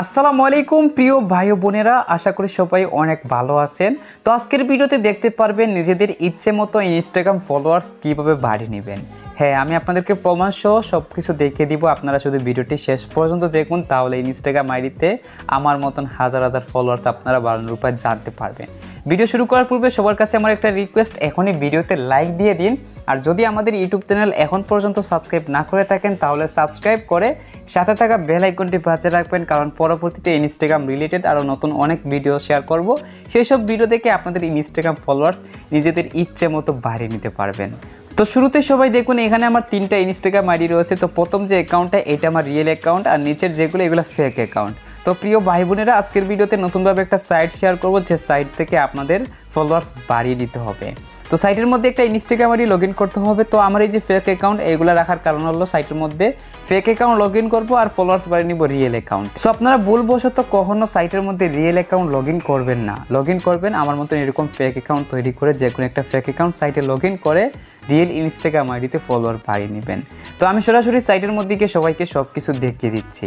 আসসালামু আলাইকুম প্রিয় ভাই ও বোনেরা, আশা করি সবাই অনেক ভালো আছেন। তো আজকের ভিডিওতে দেখতে পারবেন নিজেদের ইচ্ছে মতো ইনস্টাগ্রাম ফলোয়ার্স কিভাবে বাড়িয়ে নেবেন। হ্যাঁ, আমি আপনাদেরকে প্রমাণ সহ সব কিছু দেখিয়ে দিব। আপনারা শুধু ভিডিওটি শেষ পর্যন্ত দেখুন, তাহলে ইনস্টাগ্রাম আইডিতে আমার মতন হাজার হাজার ফলোয়ার্স আপনারা বাড়ানোর উপায় জানতে পারবেন। ভিডিও শুরু করার পূর্বে সবার কাছে আমার একটা রিকোয়েস্ট, এখনই ভিডিওতে লাইক দিয়ে দিন। আর যদি আমাদের ইউটিউব চ্যানেল এখন পর্যন্ত সাবস্ক্রাইব না করে থাকেন, তাহলে সাবস্ক্রাইব করে সাথে থাকা বেল আইকনটি বাজিয়ে রাখবেন, কারণ পরবর্তীতে ইনস্টাগ্রাম রিলেটেড আরও নতুন অনেক ভিডিও শেয়ার করব। সেই সব ভিডিও দেখে আপনাদের ইনস্টাগ্রাম ফলোয়ার্স নিজেদের ইচ্ছে মতো বাড়িয়ে নিতে পারবেন। তো শুরুতে সবাই দেখুন, এখানে আমার 3টা ইনস্টাগ্রাম আইডি রয়েছে। তো প্রথম যে অ্যাকাউন্টটা, এটা আমার রিয়েল অ্যাকাউন্ট, আর নিচের যেগুলো এগুলো ফেক অ্যাকাউন্ট। তো প্রিয় ভাই বোনেরা, আজকের ভিডিওতে নতুনভাবে একটা সাইট শেয়ার করব, যে সাইট থেকে আপনাদের ফলোয়ার্স বাড়িয়ে নিতে হবে। তো সাইটের মধ্যে একটা ইনস্টাগ্রাম আইডি লগ ইন করতে হবে। তো আমার এই যে ফেক অ্যাকাউন্ট, এগুলো রাখার কারণ হলো সাইটের মধ্যে ফেক অ্যাকাউন্ট লগ ইন করবো আর ফলোয়ার্স বাড়িয়ে নিব রিয়েল অ্যাকাউন্ট। সো আপনারা ভুলবশত কখনো সাইটের মধ্যে রিয়েল অ্যাকাউন্ট লগ ইন করবেন না। লগ ইন করবেন আমার মতন এরকম ফেক অ্যাকাউন্ট তৈরি করে, যে কোনো একটা ফেক অ্যাকাউন্ট সাইটে লগ ইন করে রিয়েল ইনস্টাগ্রাম আইডিতে ফলোয়ার বাড়িয়ে নেবেন। তো আমি সরাসরি সাইটের মধ্যে গিয়ে সবাইকে সব কিছু দেখিয়ে দিচ্ছি।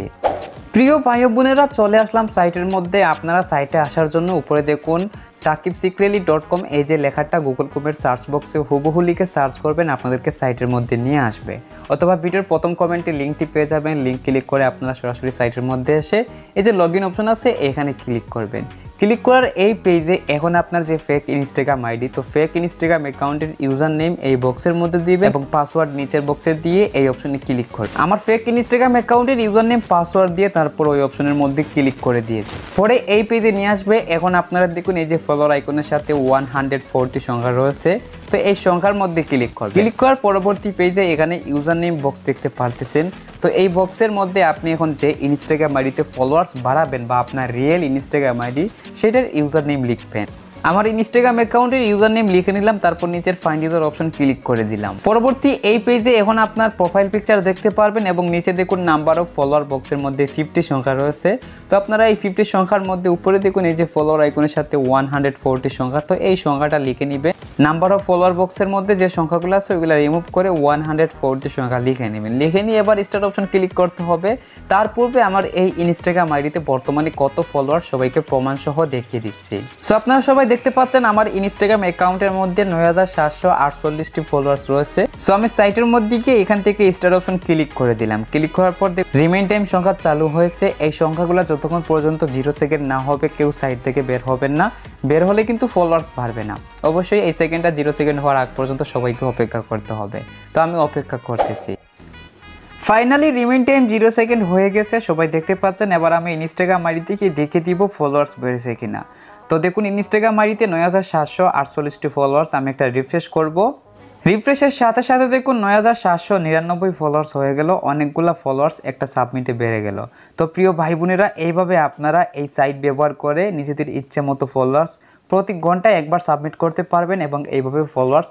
প্রিয় ভাই বোনেরা, চলে আসলাম সাইটের মধ্যে। আপনারা সাইটে আসার জন্য উপরে দেখুন takibsecretly.com, এই যে লেখাটা গুগল ক্রোমের সার্চ বক্সে হুবহু লিখে সার্চ করবেন, আপনাদেরকে সাইটের মধ্যে নিয়ে আসবে। অথবা ভিডিওর প্রথম কমেন্টে লিঙ্কটি পেয়ে যাবেন। লিঙ্ক ক্লিক করে আপনারা সরাসরি সাইটের মধ্যে এসে এই যে লগ ইন অপশন আছে, এখানে ক্লিক করবেন। ক্লিক করার এই পেজে এখন আপনার যে ফেক ইনস্টাগ্রাম আইডি, তো ফেক ইনস্টাগ্রাম অ্যাকাউন্টের ইউজার নেম এই বক্সের মধ্যে দিবে এবং পাসওয়ার্ড নিচের বক্সে দিয়ে এই অপশনে ক্লিক করবে। আমার ফেক ইনস্টাগ্রাম অ্যাকাউন্টের ইউজার নেম পাসওয়ার্ড দিয়ে তারপর ওই অপশনের মধ্যে ক্লিক করে দিয়েছি। পরে এই পেজে নিয়ে আসবে। এখন আপনারা দেখুন এই যে ফলোয়ার আইকনের সাথে 140 সংখ্যা রয়েছে, তো এই সংখ্যার মধ্যে ক্লিক করবেন। ক্লিক করার পরবর্তী পেজে এখানে ইউজার নেম বক্স দেখতে পারতেছেন। তো এই বক্সের মধ্যে আপনি এখন যে ইনস্টাগ্রাম আইডিতে ফলোয়ার্স বাড়াবেন বা আপনার রিয়েল ইনস্টাগ্রাম আইডি, সেটার ইউজার নেম লিখবেন। আমার ইনস্টাগ্রাম অ্যাকাউন্টের ইউজার নেম লিখে নিলাম, তারপর নিচের ফাইন্ড ইউজার অপশন ক্লিক করে দিলাম। পরবর্তী এই পেজে এখন আপনার প্রোফাইল পিকচার দেখতে পারবেন এবং নিচে দেখুন নাম্বার অফ ফলোয়ার বক্সের মধ্যে 50 সংখ্যা রয়েছে। তো আপনারা এই 50 সংখ্যার মধ্যে উপরে দেখুন এই যে ফলোয়ার আইকনের সাথে 140 সংখ্যা, তো এই সংখ্যাটা লিখে নেবেন। নাম্বার অফ ফলোয়ার বক্সের মধ্যে যে সংখ্যাগুলো আছে ওইগুলো রিমুভ করে 140 সংখ্যা লিখে নেবেন। লিখে নিয়ে এবার স্টার্ট অপশন ক্লিক করতে হবে। তার পূর্বে আমার এই ইনস্টাগ্রাম আইডিতে বর্তমানে কত ফলোয়ার সবাইকে প্রমাণ সহ দেখিয়ে দিচ্ছি। সো আপনারা সবাই দেখতে পাচ্ছেন আমার ইনস্টাগ্রাম অ্যাকাউন্টের মধ্যে 9748টি ফলোয়ার্স রয়েছে। সো আমি সাইটের মধ্যে গিয়ে এখান থেকে স্টার অপশন ক্লিক করে দিলাম। ক্লিক করার পর রিমেইন টাইম সংখ্যা চালু হয়েছে। এই সংখ্যাগুলো যতক্ষণ পর্যন্ত 0 সেকেন্ড না হবে কেউ সাইট থেকে বের হবেন না। বের হলে কিন্তু ফলোয়ার্স বাড়বে না। অবশ্যই এই সেকেন্ডটা 0 সেকেন্ড হওয়ার আগ পর্যন্ত সবাইকে অপেক্ষা করতে হবে। তো আমি অপেক্ষা করতেছি। ফাইনালি রিমেইন টাইম 0 সেকেন্ড হয়ে গেছে, সবাই দেখতে পাচ্ছেন। এবার আমি ইনস্টাগ্রাম আইডি থেকে দেখে দিব ফলোয়ার্স বেড়েছে কিনা। তো দেখুন ইনস্টাগ্রাম আইডিতে 9748টি ফলোয়ার্স। আমি একটা রিফ্রেশ করব। রিফ্রেশের সাথে সাথে দেখুন 9799 ফলোয়ার্স হয়ে গেল। অনেকগুলো ফলোয়ার্স একটা সাবমিটে বেড়ে গেল। তো প্রিয় ভাই বোনেরা, এইভাবে আপনারা এই সাইট ব্যবহার করে নিজেদের ইচ্ছে মতো ফলোয়ার্স প্রতি ঘন্টায় একবার সাবমিট করতে পারবেন এবং এইভাবে ফলোয়ার্স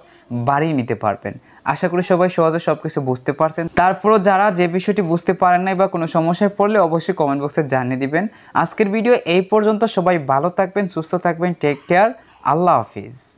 বাড়িয়ে নিতে পারবেন। আশা করি সবাই সহজে সব কিছু বুঝতে পারছেন। তারপরও যারা যে বিষয়টি বুঝতে পারেন নাই বা কোনো সমস্যায় পড়লে অবশ্যই কমেন্ট বক্সে জানিয়ে দিবেন। আজকের ভিডিও এই পর্যন্ত। সবাই ভালো থাকবেন, সুস্থ থাকবেন। Take care. আল্লাহ হাফিজ।